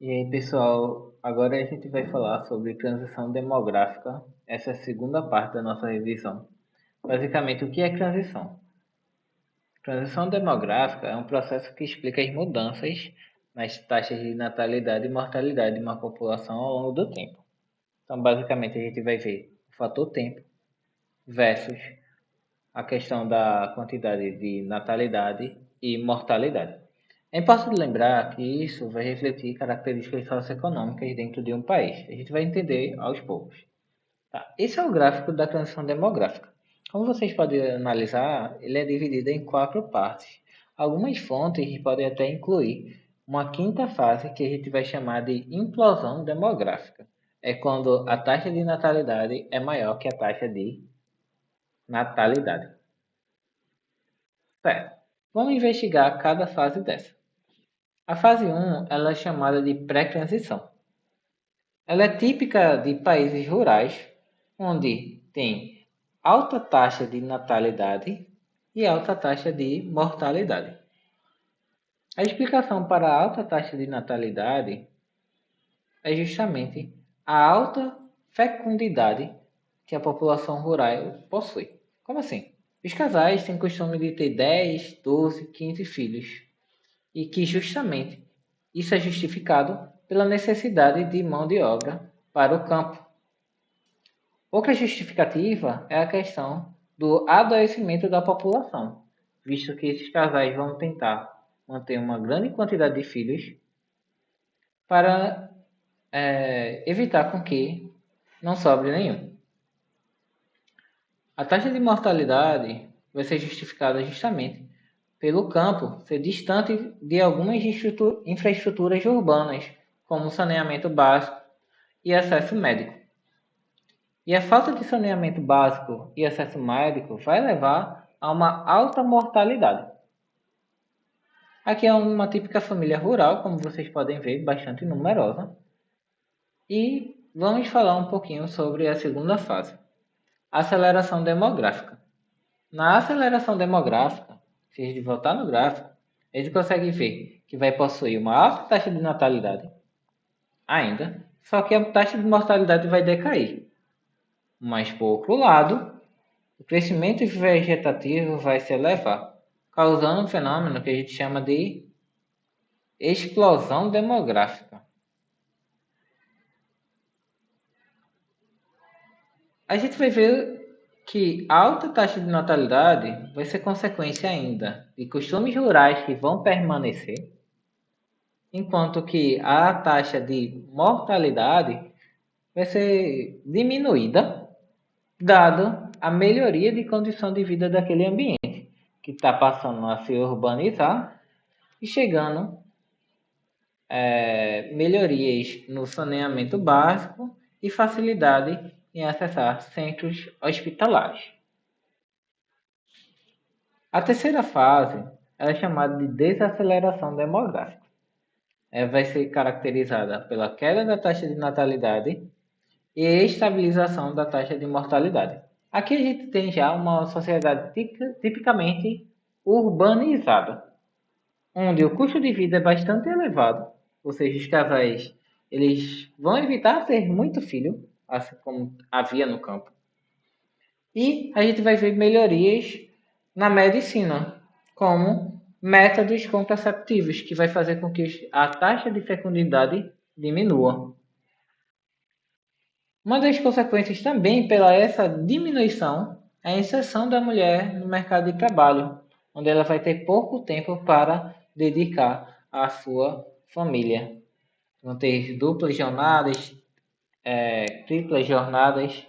E aí, pessoal, agora a gente vai falar sobre transição demográfica. Essa é a segunda parte da nossa revisão. Basicamente, o que é transição? Transição demográfica é um processo que explica as mudanças nas taxas de natalidade e mortalidade de uma população ao longo do tempo. Então, basicamente, a gente vai ver o fator tempo versus a questão da quantidade de natalidade e mortalidade. É importante lembrar que isso vai refletir características socioeconômicas dentro de um país. A gente vai entender aos poucos. Tá? Esse é o gráfico da transição demográfica. Como vocês podem analisar, ele é dividido em quatro partes. Algumas fontes podem até incluir uma quinta fase que a gente vai chamar de implosão demográfica. É quando a taxa de natalidade é maior que a taxa de natalidade. Certo. Vamos investigar cada fase dessa. A fase 1 ela é chamada de pré-transição. Ela é típica de países rurais, onde tem alta taxa de natalidade e alta taxa de mortalidade. A explicação para a alta taxa de natalidade é justamente a alta fecundidade que a população rural possui. Como assim? Os casais têm costume de ter 10, 12, 15 filhos, e que justamente isso é justificado pela necessidade de mão de obra para o campo. Outra justificativa é a questão do adoecimento da população, visto que esses casais vão tentar manter uma grande quantidade de filhos para evitar com que não sobre nenhum. A taxa de mortalidade vai ser justificada justamente pelo campo ser distante de algumas infraestruturas urbanas, como saneamento básico e acesso médico. E a falta de saneamento básico e acesso médico vai levar a uma alta mortalidade. Aqui é uma típica família rural, como vocês podem ver, bastante numerosa. E vamos falar um pouquinho sobre a segunda fase, a aceleração demográfica. Na aceleração demográfica, se a gente voltar no gráfico, a gente consegue ver que vai possuir uma alta taxa de natalidade ainda, só que a taxa de mortalidade vai decair. Mas, por outro lado, o crescimento vegetativo vai se elevar, causando um fenômeno que a gente chama de explosão demográfica. A gente vai ver que a alta taxa de natalidade vai ser consequência ainda de costumes rurais que vão permanecer, enquanto que a taxa de mortalidade vai ser diminuída, dado a melhoria de condição de vida daquele ambiente, que está passando a se urbanizar e chegando melhorias no saneamento básico e facilidade em acessar centros hospitalares. A terceira fase é chamada de desaceleração demográfica. Vai ser caracterizada pela queda da taxa de natalidade e estabilização da taxa de mortalidade. Aqui a gente tem já uma sociedade tipicamente urbanizada, onde o custo de vida é bastante elevado, ou seja, os casais eles vão evitar ter muito filho, assim como havia no campo. E a gente vai ver melhorias na medicina, como métodos contraceptivos, que vai fazer com que a taxa de fecundidade diminua. Uma das consequências também pela essa diminuição é a inserção da mulher no mercado de trabalho, onde ela vai ter pouco tempo para dedicar à sua família. Vão ter duplas jornadas, triplas jornadas,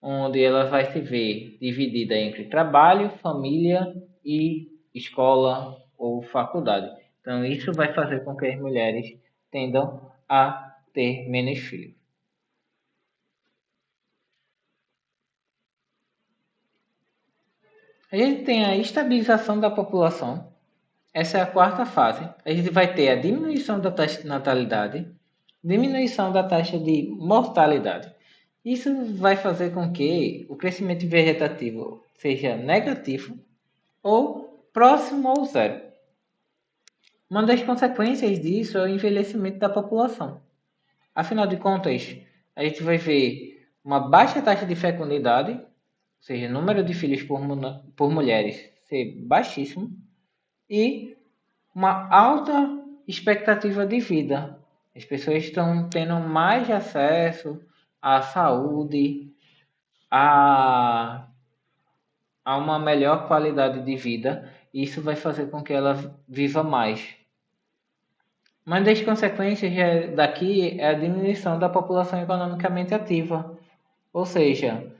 onde ela vai se ver dividida entre trabalho, família e escola ou faculdade. Então, isso vai fazer com que as mulheres tendam a ter menos filhos. A gente tem a estabilização da população. Essa é a quarta fase. A gente vai ter a diminuição da taxa de natalidade, diminuição da taxa de mortalidade. Isso vai fazer com que o crescimento vegetativo seja negativo ou próximo ao zero. Uma das consequências disso é o envelhecimento da população. Afinal de contas, a gente vai ver uma baixa taxa de fecundidade, ou seja, número de filhos por mulheres ser baixíssimo, e uma alta expectativa de vida. As pessoas estão tendo mais acesso à saúde, a, a uma melhor qualidade de vida, e isso vai fazer com que ela viva mais. Uma das consequências daqui é a diminuição da população economicamente ativa, ou seja,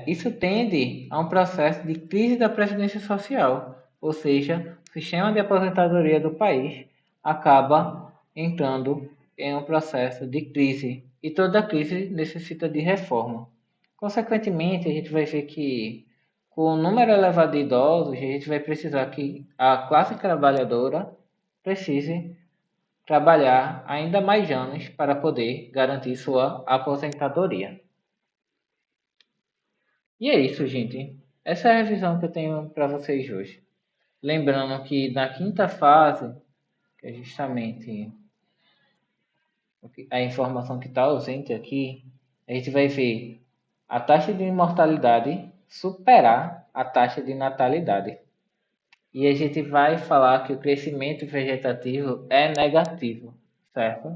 isso tende a um processo de crise da previdência social, ou seja, o sistema de aposentadoria do país acaba entrando em um processo de crise e toda crise necessita de reforma. Consequentemente, a gente vai ver que com o número elevado de idosos, a gente vai precisar que a classe trabalhadora precise trabalhar ainda mais anos para poder garantir sua aposentadoria. E é isso, gente. Essa é a visão que eu tenho para vocês hoje. Lembrando que na quinta fase, que é justamente a informação que está ausente aqui, a gente vai ver a taxa de mortalidade superar a taxa de natalidade. E a gente vai falar que o crescimento vegetativo é negativo, certo?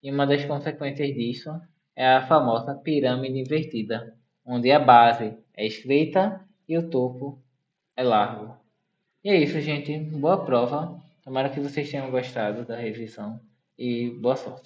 E uma das consequências disso é a famosa pirâmide invertida, onde a base é estreita e o topo é largo. E é isso, gente. Boa prova. Tomara que vocês tenham gostado da revisão e boa sorte.